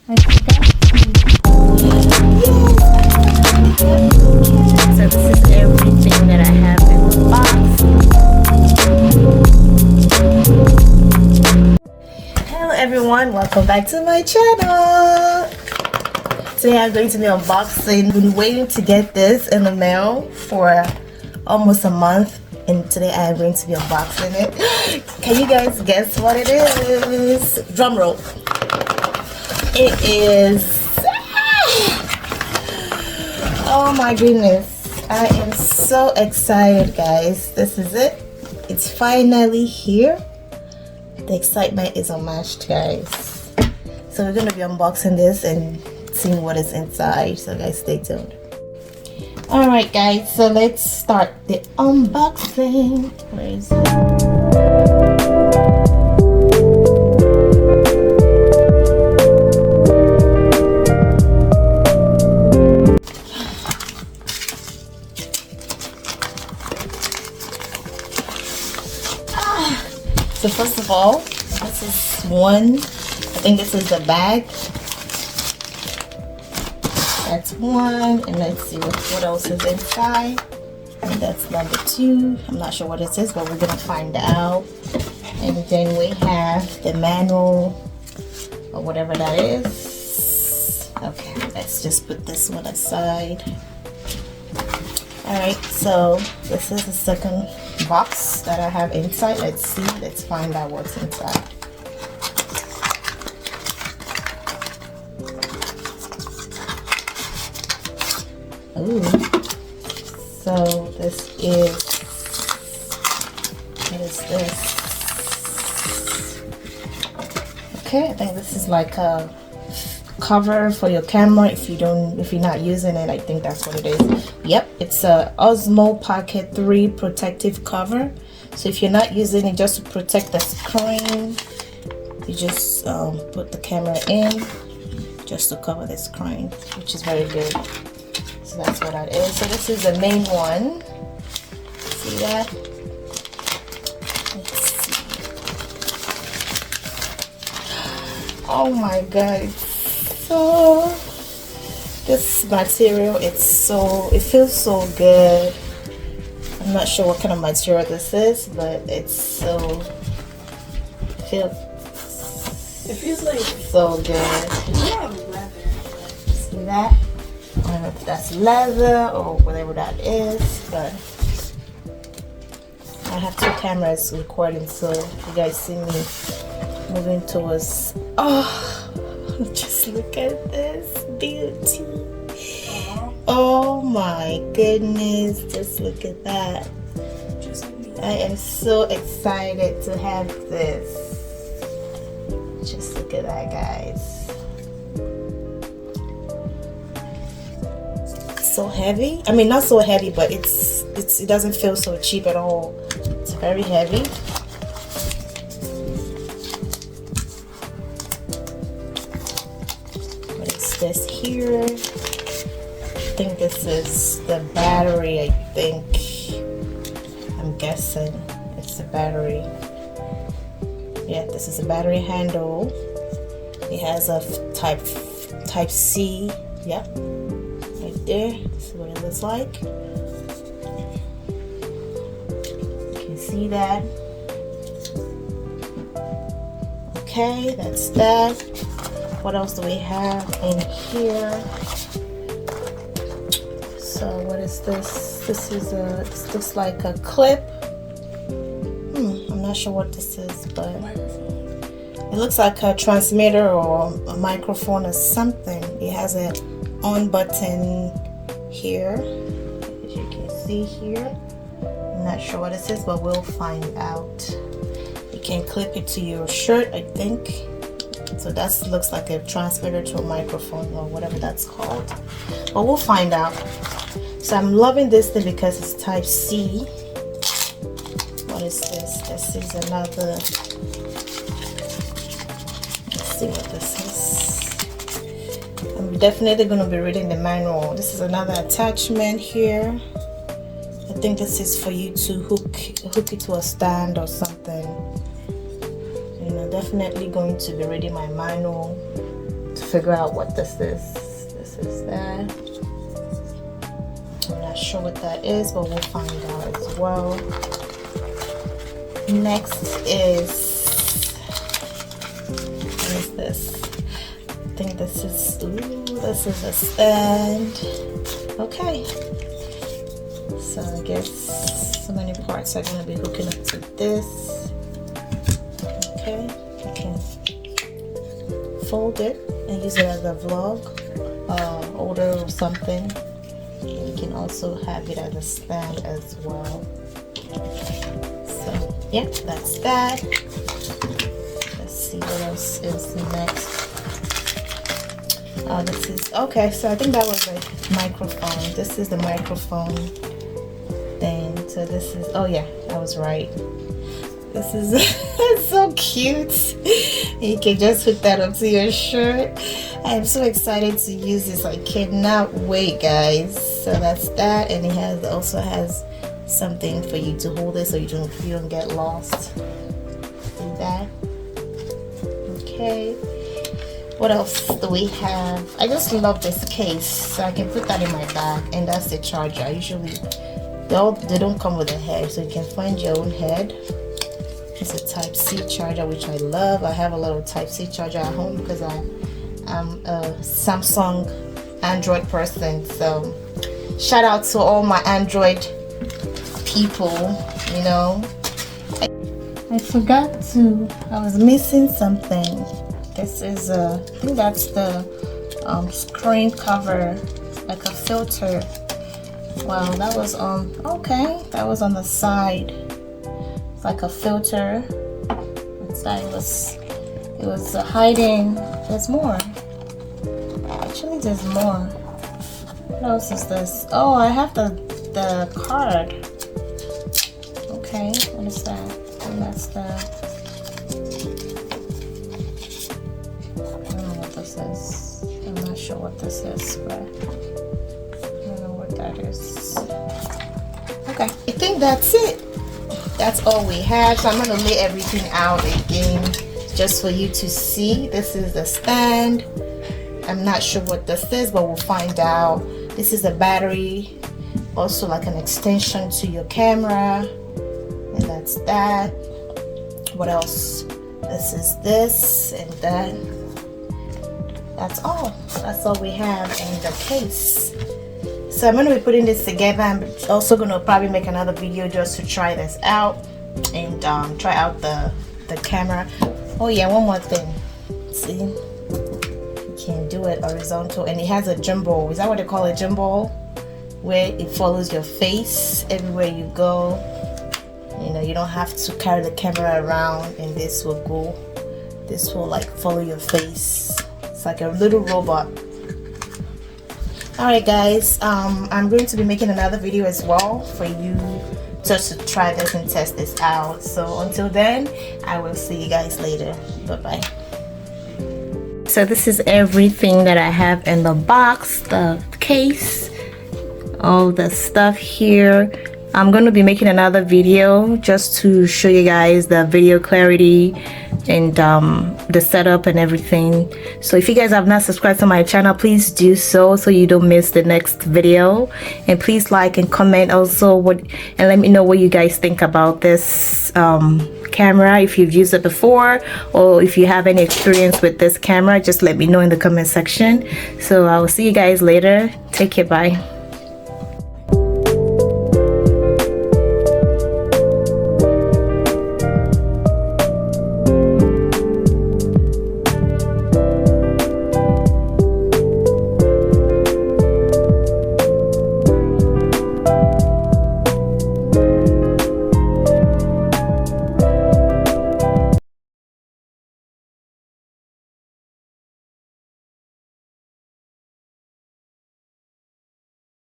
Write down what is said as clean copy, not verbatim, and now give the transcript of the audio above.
I forgot to. So this is everything that I have in the box. Hello everyone, welcome back to my channel. Today I'm going to be unboxing. I've been waiting to get this in the mail for almost a month, and today I am going to be unboxing it. Can you guys guess what it is? Drum roll. It is, oh my goodness, I am so excited, guys. This is it. It's finally here. The excitement is unmatched, guys. So we're gonna be unboxing this and seeing what is inside, so guys, stay tuned. All right, guys, so let's start the unboxing. Where is it? So first of all, this is one. I think this is the bag. That's one, and let's see what else is inside. And that's number two. I'm not sure what it is, but we're gonna find out. And then we have the manual or whatever that is. Okay, let's just put this one aside. All right, so this is the second box that I have inside. Let's see, let's find out what's inside. Ooh, so this is, what is this? Okay, I think this is like a cover for your camera if you're not using it. I think that's what it is. Yep, it's a Osmo Pocket 3 protective cover. So if you're not using it, just to protect the screen, you just put the camera in just to cover the screen, which is very good. So that's what that is. So this is the main one. See that? Let's see. Oh my god. So this material, it feels so good. I'm not sure what kind of material this is, but it feels like so good. See that? I don't know if that's leather or whatever that is, but I have two cameras recording, so you guys see me moving towards. Oh, just look at this beauty. Oh my goodness, just look at that. I am so excited to have this. Just look at that, guys. It's so heavy. I mean, not so heavy, but it doesn't feel so cheap at all. It's very heavy. This here, I think this is the battery. I'm guessing it's the battery. Yeah, this is a battery handle. It has a type C. Yep, right there. This is what it looks like. You can see that. Okay, that's that. What else do we have in here? So what is this? This looks like a clip. I'm not sure what this is, but it looks like a transmitter or a microphone or something. It has an on button here, as you can see here. I'm not sure what this is, but we'll find out. You can clip it to your shirt, I think. So that looks like a transmitter to a microphone or whatever that's called, but we'll find out. So I'm loving this thing because it's type C. What is this? This is another, let's see what this is. I'm definitely going to be reading the manual. This is another attachment here. I think this is for you to hook it to a stand or something. Definitely going to be reading my manual to figure out what this is. This is that. I'm not sure what that is, but we'll find out as well. Next is, what is this? I think this is, ooh, this is a stand. Okay. So I guess so many parts are going to be hooking up to this. Okay. You can fold it and use it as a vlog holder or something. And you can also have it as a stand as well. So yeah, that's that. Let's see what else is next. This is okay. So I think that was a microphone. This is the microphone thing. So this is, oh yeah, I was right. This is so cute. You can just hook that up to your shirt. I am so excited to use this. I cannot wait, guys. So that's that, and it also has something for you to hold it so you don't get lost. See that? Okay. What else do we have? I just love this case, so I can put that in my bag, and that's the charger. Usually they don't come with a head, so you can find your own head. It's a Type-C charger, which I love. I have a little Type-C charger at home because I'm a Samsung Android person. So shout out to all my Android people, you know. I forgot to, I was missing something. This is I think that's the screen cover, like a filter. Wow, that was on, okay, that was on the side. It's like a filter. Inside it was hiding. There's more. Actually, there's more. What else is this? Oh, I have the card. Okay, what is that? And that's the, I don't know what this is. I'm not sure what this is, but I don't know what that is. Okay, I think that's it. That's all we have. So I'm going to lay everything out again just for you to see. This is the stand. I'm not sure what this is, but we'll find out. This is the battery, also like an extension to your camera, and that's that. What else? This is this and that. That's all. That's all we have in the case. So I'm going to be putting this together. I'm also going to probably make another video just to try this out and try out the camera. Oh yeah, one more thing. See, you can do it horizontal, and it has a gimbal. Is that what they call a gimbal? Where it follows your face everywhere you go. You know, you don't have to carry the camera around, and this will go. This will like follow your face. It's like a little robot. Alright guys, I'm going to be making another video as well for you just to try this and test this out. So until then, I will see you guys later. Bye bye. So this is everything that I have in the box, the case, all the stuff here. I'm going to be making another video just to show you guys the video clarity and the setup and everything. So if you guys have not subscribed to my channel, please do so you don't miss the next video, and please like and comment also and let me know what you guys think about this camera. If you've used it before, or if you have any experience with this camera, just let me know in the comment section. So I will see you guys later. Take care. Bye.